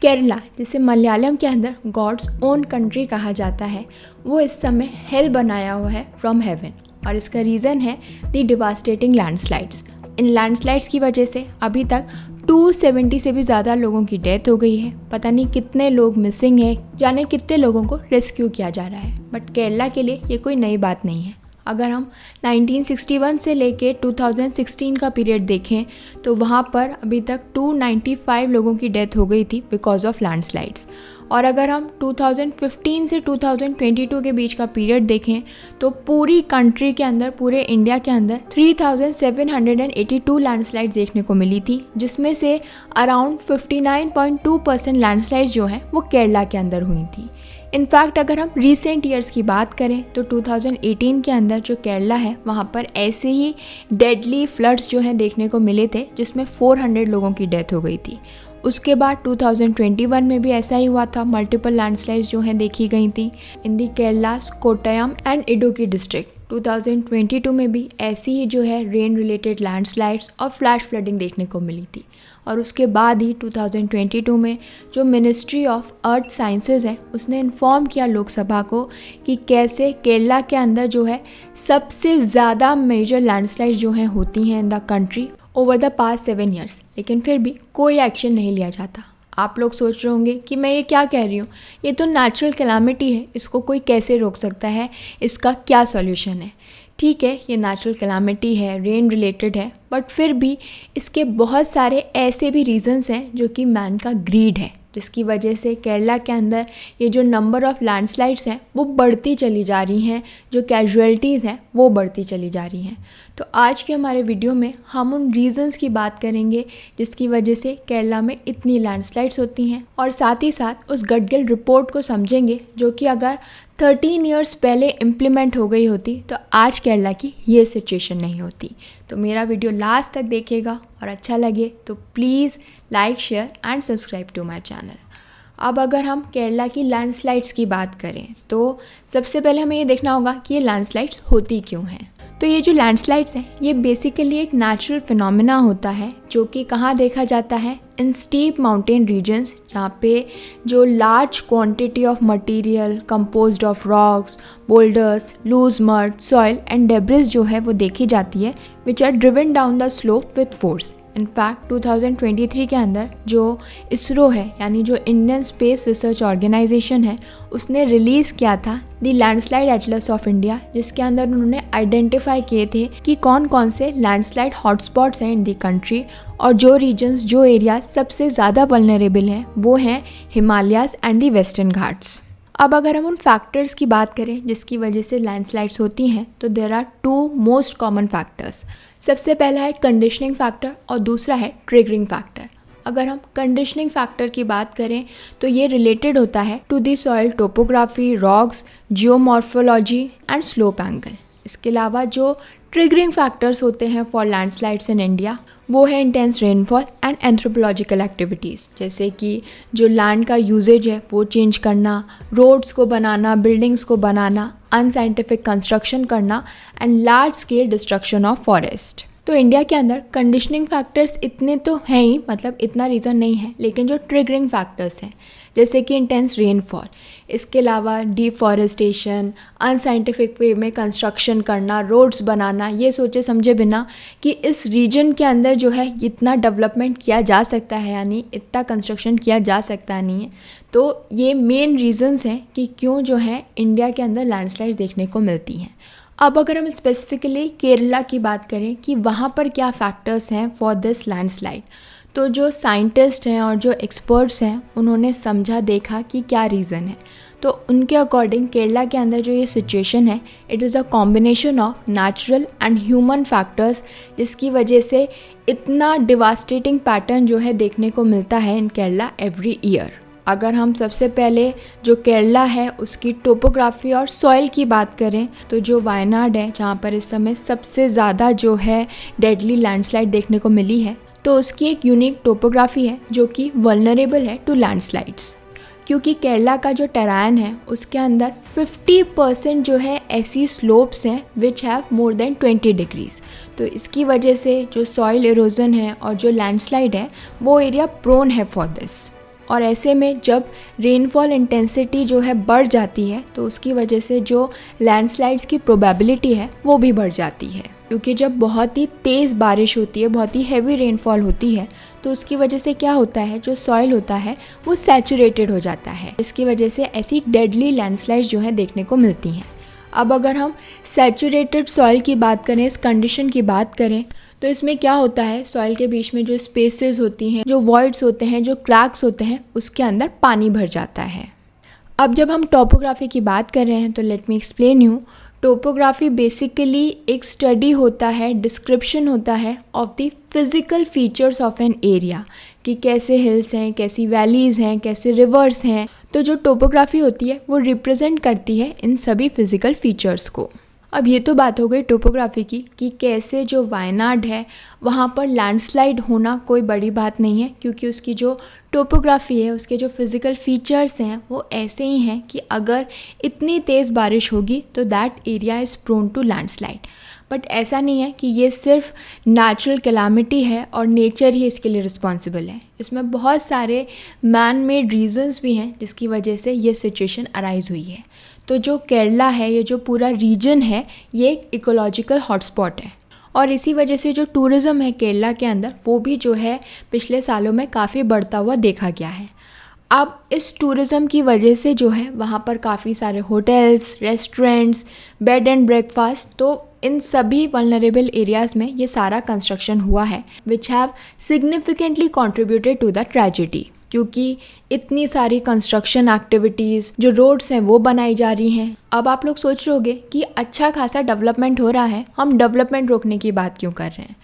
केरला, जिसे मलयालम के अंदर गॉड्स ओन कंट्री कहा जाता है, वो इस समय हेल बनाया हुआ है फ्रॉम हेवन। और इसका रीज़न है दी डिवास्टेटिंग लैंडस्लाइड्स। इन लैंडस्लाइड्स की वजह से अभी तक 270 से भी ज़्यादा लोगों की डेथ हो गई है। पता नहीं कितने लोग मिसिंग है, जाने कितने लोगों को रेस्क्यू किया जा रहा है। बट केरला के लिए ये कोई नई बात नहीं है। अगर हम 1961 से लेके 2016 का पीरियड देखें तो वहाँ पर अभी तक 295 लोगों की डेथ हो गई थी बिकॉज ऑफ लैंडस्लाइड्स। और अगर हम 2015 से 2022 के बीच का पीरियड देखें तो पूरी कंट्री के अंदर, पूरे इंडिया के अंदर 3782 लैंडस्लाइड्स देखने को मिली थी, जिसमें से अराउंड 59.2% लैंडस्लाइड्स जो हैं वो केरला के अंदर हुई थी। इनफैक्ट अगर हम रीसेंट ईयर्स की बात करें तो 2018 के अंदर जो केरला है वहाँ पर ऐसे ही डेडली फ्लड्स जो हैं देखने को मिले थे, जिसमें 400 लोगों की डेथ हो गई थी। उसके बाद 2021 में भी ऐसा ही हुआ था, मल्टीपल लैंडस्लाइड्स जो हैं देखी गई थी इन दी केरला, कोट्टयम एंड इडुक्की डिस्ट्रिक्ट। 2022 में भी ऐसी ही जो है रेन रिलेटेड लैंडस्लाइड्स और फ्लैश फ्लडिंग देखने को मिली थी। और उसके बाद ही 2022 में जो मिनिस्ट्री ऑफ अर्थ साइंसेज है उसने इन्फॉर्म किया लोकसभा को कि कैसे केरला के अंदर जो है सबसे ज़्यादा मेजर लैंडस्लाइड्स जो हैं होती हैं in the country over the past 7 years, लेकिन फिर भी कोई एक्शन नहीं लिया जाता। आप लोग सोच रहे होंगे कि मैं ये क्या कह रही हूँ, ये तो नेचुरल कैलामिटी है, इसको कोई कैसे रोक सकता है, इसका क्या सॉल्यूशन है। ठीक है, ये नेचुरल कैलामिटी है, रेन रिलेटेड है, बट फिर भी इसके बहुत सारे ऐसे भी रीजंस हैं जो कि मैन का ग्रीड है, जिसकी वजह से केरला के अंदर ये जो नंबर ऑफ़ लैंडस्लाइड्स हैं वो बढ़ती चली जा रही हैं, जो कैजुअलिटीज़ हैं वो बढ़ती चली जा रही हैं। तो आज के हमारे वीडियो में हम उन रीज़न्स की बात करेंगे जिसकी वजह से केरला में इतनी लैंडस्लाइड्स होती हैं, और साथ ही साथ उस गडगिल रिपोर्ट को समझेंगे जो कि अगर 13 ईयर्स पहले इम्प्लीमेंट हो गई होती तो आज केरला की ये सिचुएशन नहीं होती। तो मेरा वीडियो लास्ट तक देखिएगा और अच्छा लगे तो please like, share and subscribe to my channel. अब अगर हम केरला की लैंडस्लाइड्स की बात करें तो सबसे पहले हमें ये देखना होगा कि ये लैंडस्लाइड्स होती क्यों हैं। तो ये जो लैंडस्लाइड्स हैं ये बेसिकली एक नेचुरल फिनोमेना होता है जो कि कहाँ देखा जाता है, इन स्टीप माउंटेन रीजन्स, जहाँ पे जो large quantity of material composed of rocks, boulders, loose mud, soil and debris जो है वो देखी जाती है, which are driven down the slope with force. In fact 2023 के अंदर जो इसरो है, यानी जो इंडियन स्पेस रिसर्च ऑर्गेनाइजेशन है, उसने रिलीज़ किया था the landslide Atlas of India, जिसके अंदर उन्होंने आइडेंटिफाई किए थे कि कौन कौन से लैंडस्लाइड हॉटस्पॉट्स हैं इन दी कंट्री, और जो रीजन्स, जो एरिया सबसे ज़्यादा वल्नरेबल हैं वो हैं Himalayas and the western Ghats. अब अगर हम उन फैक्टर्स की बात करें जिसकी वजह से लैंडस्लाइड्स होती हैं तो there are 2 most common factors. सबसे पहला है कंडीशनिंग फैक्टर और दूसरा है ट्रिगरिंग फैक्टर। अगर हम कंडीशनिंग फैक्टर की बात करें तो ये रिलेटेड होता है to the soil topography, rocks, geomorphology and slope angle. इसके अलावा जो ट्रिगरिंग फैक्टर्स होते हैं फॉर लैंडस्लाइड्स इन इंडिया वो है intense rainfall and anthropological activities, जैसे कि जो लैंड का यूजेज है वो चेंज करना, रोड्स को बनाना, बिल्डिंग्स को बनाना, अनसाइंटिफिक कंस्ट्रक्शन करना and large scale destruction of forest. तो इंडिया के अंदर कंडीशनिंग फैक्टर्स इतने तो हैं ही, मतलब इतना रीज़न नहीं है, लेकिन जो ट्रिगरिंग फैक्टर्स हैं जैसे कि इंटेंस रेनफॉल, इसके अलावा डिफॉरेस्टेशन, अनसाइंटिफिक वे में कंस्ट्रक्शन करना, रोड्स बनाना, ये सोचे समझे बिना कि इस रीजन के अंदर जो है इतना डेवलपमेंट किया जा सकता है, यानी इतना कंस्ट्रक्शन किया जा सकता नहीं है। तो ये मेन रीजंस हैं कि क्यों जो है इंडिया के अंदर लैंडस्लाइड्स देखने को मिलती हैं। अब अगर हम स्पेसिफिकली केरला की बात करें कि वहाँ पर क्या फैक्टर्स हैं फॉर दिस लैंडस्लाइड, तो जो साइंटिस्ट हैं और जो एक्सपर्ट्स हैं उन्होंने समझा, देखा कि क्या रीज़न है। तो उनके अकॉर्डिंग केरला के अंदर जो ये सिचुएशन है, it is a combination of natural and human factors, जिसकी वजह से इतना डिवास्टेटिंग पैटर्न जो है देखने को मिलता है इन केरला एवरी ईयर। अगर हम सबसे पहले जो केरला है उसकी टोपोग्राफी और सॉइल की बात करें तो जो वायनाड है, जहाँ पर इस समय सबसे ज़्यादा जो है डेडली लैंडस्लाइड देखने को मिली है, तो उसकी एक यूनिक टोपोग्राफी है जो कि वल्नरेबल है टू लैंडस्लाइड्स, क्योंकि केरला का जो टेराइन है उसके अंदर 50% जो है ऐसी स्लोप्स हैं which have more than 20 degrees. तो इसकी वजह से जो सॉइल इरोजन है और जो लैंडस्लाइड है वो एरिया प्रोन है फॉर दिस। और ऐसे में जब रेनफॉल इंटेंसिटी जो है बढ़ जाती है तो उसकी वजह से जो लैंडस्लाइड्स की प्रोबेबिलिटी है वो भी बढ़ जाती है, क्योंकि जब बहुत ही तेज़ बारिश होती है, बहुत ही हैवी रेनफॉल होती है, तो उसकी वजह से क्या होता है, जो सॉइल होता है वो सैचुरेटेड हो जाता है। इसकी वजह से ऐसी डेडली लैंडस्लाइड्स जो है देखने को मिलती हैं। अब अगर हम सैचुरेटेड सॉइल की बात करें, इस कंडीशन की बात करें, तो इसमें क्या होता है, सॉइल के बीच में जो स्पेसेस होती हैं, जो वॉइड्स होते हैं, जो क्रैक्स होते हैं, उसके अंदर पानी भर जाता है। अब जब हम टोपोग्राफी की बात कर रहे हैं तो let me explain you. Topography basically एक स्टडी होता है, डिस्क्रिप्शन होता है of the physical features of an area, कि कैसे हिल्स हैं, कैसी वैलीज़ हैं, कैसे रिवर्स हैं। तो जो टोपोग्राफी होती है वो रिप्रेजेंट करती है इन सभी फिज़िकल फीचर्स को। अब ये तो बात हो गई टोपोग्राफी की, कि कैसे जो वायनाड है वहाँ पर लैंडस्लाइड होना कोई बड़ी बात नहीं है, क्योंकि उसकी जो टोपोग्राफी है, उसके जो फिज़िकल फीचर्स हैं वो ऐसे ही हैं कि अगर इतनी तेज़ बारिश होगी तो that area is prone to landslide. But ऐसा नहीं है कि ये सिर्फ नेचुरल कैलामिटी है और नेचर ही इसके लिए रिस्पॉन्सिबल है। इसमें बहुत सारे मैन मेड रीजंस भी हैं जिसकी वजह से ये सिचुएशन अराइज हुई है। तो जो केरला है, ये जो पूरा रीजन है, ये एक इकोलॉजिकल हॉटस्पॉट है और इसी वजह से जो टूरिज़्म है केरला के अंदर वो भी जो है पिछले सालों में काफ़ी बढ़ता हुआ देखा गया है। अब इस टूरिज़्म की वजह से जो है वहाँ पर काफ़ी सारे hotels, restaurants, bed and breakfast, तो इन सभी वल्नरेबल एरियाज़ में ये सारा कंस्ट्रक्शन हुआ है which have significantly contributed to the tragedy, क्योंकि इतनी सारी कंस्ट्रक्शन एक्टिविटीज़, जो रोड्स हैं वो बनाई जा रही हैं। अब आप लोग सोच रहे होंगे कि अच्छा खासा डेवलपमेंट हो रहा है, हम डेवलपमेंट रोकने की बात क्यों कर रहे हैं।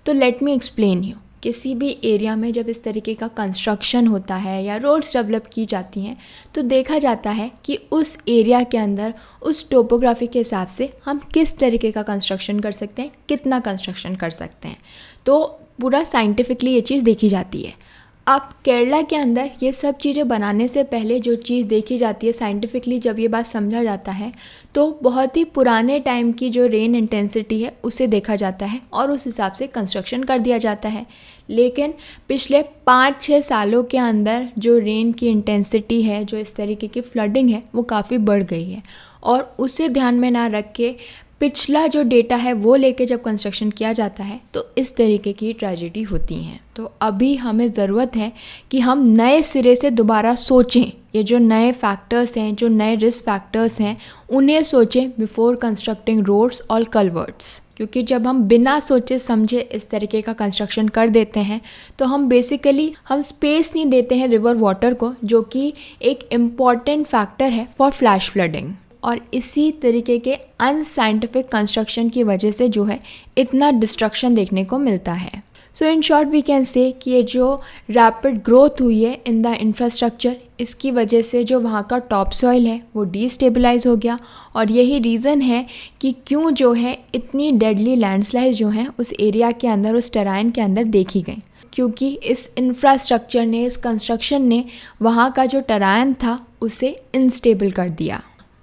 तो लेट मी एक्सप्लेन यू। किसी भी एरिया में जब इस तरीके का कंस्ट्रक्शन होता है या रोड्स डेवलप की जाती हैं तो देखा जाता है कि उस एरिया के अंदर उस टोपोग्राफी के हिसाब से हम किस तरीके का कंस्ट्रक्शन कर सकते हैं, कितना कंस्ट्रक्शन कर सकते हैं। तो पूरा साइंटिफिकली ये चीज़ देखी जाती है। अब केरला के अंदर ये सब चीज़ें बनाने से पहले जो चीज़ देखी जाती है साइंटिफिकली, जब ये बात समझा जाता है तो बहुत ही पुराने टाइम की जो रेन इंटेंसिटी है उसे देखा जाता है और उस हिसाब से कंस्ट्रक्शन कर दिया जाता है। लेकिन पिछले 5-6 सालों के अंदर जो रेन की इंटेंसिटी है, जो इस तरीके की फ्लडिंग है, वो काफ़ी बढ़ गई है और उसे ध्यान में ना रख के पिछला जो डेटा है वो लेके जब कंस्ट्रक्शन किया जाता है तो इस तरीके की ट्रेजेडी होती हैं। तो अभी हमें ज़रूरत है कि हम नए सिरे से दोबारा सोचें, ये जो नए फैक्टर्स हैं, जो नए रिस्क फैक्टर्स हैं, उन्हें सोचें बिफोर कंस्ट्रक्टिंग रोड्स और कल्वर्ट्स। क्योंकि जब हम बिना सोचे समझे इस तरीके का कंस्ट्रक्शन कर देते हैं तो हम बेसिकली स्पेस नहीं देते हैं रिवर वाटर को, जो कि एक इम्पॉर्टेंट फैक्टर है फॉर फ्लैश फ्लडिंग। और इसी तरीके के अनसाइंटिफिक कंस्ट्रक्शन की वजह से जो है इतना डिस्ट्रक्शन देखने को मिलता है। So in short we can say कि ये जो रैपिड ग्रोथ हुई है इन द इंफ्रास्ट्रक्चर, इसकी वजह से जो वहाँ का टॉप सॉइल है वो डीस्टेबलाइज हो गया और यही रीज़न है कि क्यों जो है इतनी डेडली लैंडस्लाइड जो हैं उस एरिया के अंदर, उस टेराइन के अंदर देखी गई, क्योंकि इस इंफ्रास्ट्रक्चर ने, इस कंस्ट्रक्शन ने वहाँ का जो टेराइन था उसे इनस्टेबल कर दिया।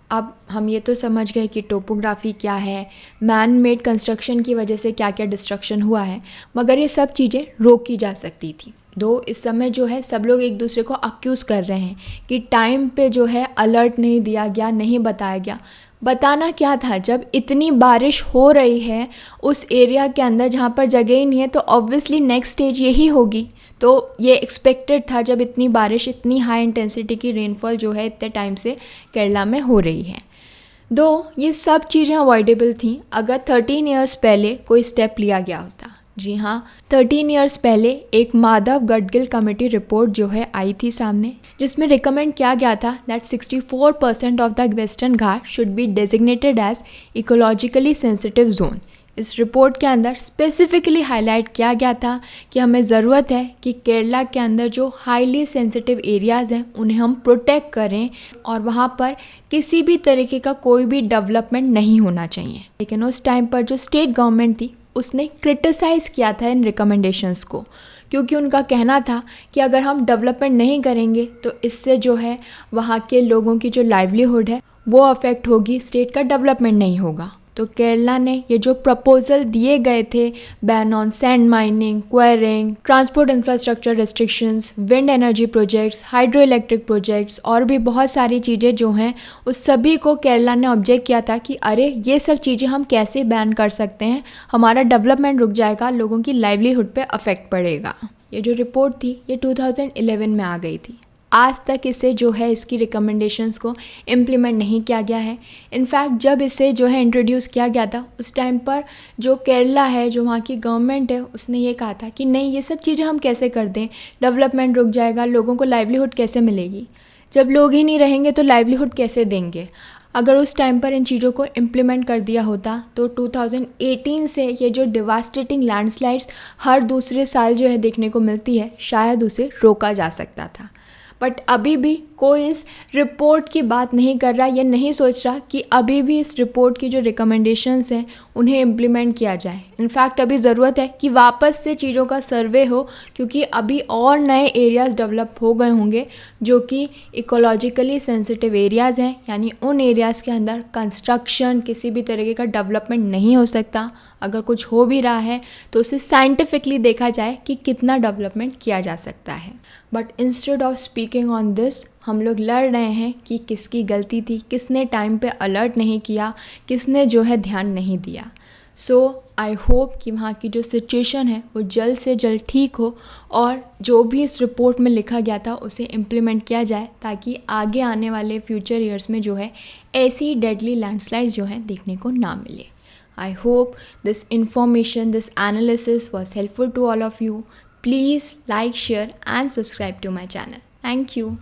अब हम ये तो समझ गए कि टोपोग्राफी क्या है, मैन मेड कंस्ट्रक्शन की वजह से क्या क्या डिस्ट्रक्शन हुआ है, मगर ये सब चीज़ें रोकी जा सकती थी। दो इस समय जो है सब लोग एक दूसरे को अक्यूज़ कर रहे हैं कि टाइम पे जो है अलर्ट नहीं दिया गया, नहीं बताया गया। बताना क्या था, जब इतनी बारिश हो रही है उस एरिया के अंदर जहाँ पर जगह ही नहीं है, तो ऑब्वियसली नेक्स्ट स्टेज यही होगी। तो ये एक्सपेक्टेड था जब इतनी बारिश, इतनी हाई इंटेंसिटी की रेनफॉल जो है इतने टाइम से केरला में हो रही है। दो ये सब चीज़ें अवॉइडेबल थी अगर 13 इयर्स पहले कोई स्टेप लिया गया होता। जी हाँ, 13 इयर्स पहले एक माधव गडगिल कमेटी रिपोर्ट जो है आई थी सामने, जिसमें रिकमेंड किया गया था that 64% of the western Ghat should be designated as ecologically sensitive zone. इस रिपोर्ट के अंदर स्पेसिफिकली हाईलाइट किया गया था कि हमें ज़रूरत है कि केरला के अंदर जो हाईली सेंसिटिव एरियाज़ हैं उन्हें हम प्रोटेक्ट करें और वहाँ पर किसी भी तरीके का कोई भी डेवलपमेंट नहीं होना चाहिए। लेकिन उस टाइम पर जो स्टेट गवर्नमेंट थी उसने क्रिटिसाइज़ किया था इन रिकमेंडेशंस को, क्योंकि उनका कहना था कि अगर हम डेवलपमेंट नहीं करेंगे तो इससे जो है वहाँ के लोगों की जो लाइवलीहुड है वो अफेक्ट होगी, स्टेट का डेवलपमेंट नहीं होगा। तो केरला ने ये जो प्रपोजल दिए गए थे, ban on sand mining, quarrying, transport infrastructure restrictions, wind energy projects, hydro electric projects और भी बहुत सारी चीज़ें जो हैं उस सभी को केरला ने ऑब्जेक्ट किया था कि अरे ये सब चीज़ें हम कैसे बैन कर सकते हैं, हमारा डेवलपमेंट रुक जाएगा, लोगों की लाइवलीहुड पे अफेक्ट पड़ेगा। ये जो रिपोर्ट थी ये 2011 में आ गई थी। आज तक इसे जो है इसकी रिकमेंडेशंस को इम्प्लीमेंट नहीं किया गया है। इनफैक्ट जब इसे जो है इंट्रोड्यूस किया गया था उस टाइम पर जो केरला है, जो वहाँ की गवर्नमेंट है, उसने ये कहा था कि नहीं, ये सब चीज़ें हम कैसे कर दें, डेवलपमेंट रुक जाएगा, लोगों को लाइवलीहुड कैसे मिलेगी, जब लोग ही नहीं रहेंगे तो लाइवलीहुड कैसे देंगे। अगर उस टाइम पर इन चीज़ों को इम्प्लीमेंट कर दिया होता तो 2018 से ये जो डिवास्टेटिंग लैंडस्लाइड्स हर दूसरे साल जो है देखने को मिलती है, शायद उसे रोका जा सकता था। बट अभी भी कोई इस रिपोर्ट की बात नहीं कर रहा, ये नहीं सोच रहा कि अभी भी इस रिपोर्ट की जो रिकमेंडेशंस हैं उन्हें इम्प्लीमेंट किया जाए। इनफैक्ट अभी ज़रूरत है कि वापस से चीज़ों का सर्वे हो, क्योंकि अभी और नए एरियाज़ डेवलप हो गए होंगे जो कि इकोलॉजिकली सेंसिटिव एरियाज़ हैं, यानी उन एरियाज़ के अंदर कंस्ट्रक्शन, किसी भी तरीके का डेवलपमेंट नहीं हो सकता। अगर कुछ हो भी रहा है तो उसे साइंटिफिकली देखा जाए कि कितना डेवलपमेंट किया जा सकता है। But instead of speaking on this, हम लोग लड़ रहे हैं कि किसकी गलती थी, किसने टाइम पे अलर्ट नहीं किया, किसने जो है ध्यान नहीं दिया। सो आई होप कि वहाँ की जो सिचुएशन है वो जल्द से जल्द ठीक हो और जो भी इस रिपोर्ट में लिखा गया था उसे इम्प्लीमेंट किया जाए, ताकि आगे आने वाले फ्यूचर ईयर्स में जो है ऐसी डेडली लैंडस्लाइड जो है देखने को ना मिले। I hope this information, this analysis was helpful to all of you. Please like, share and subscribe to my channel. Thank you.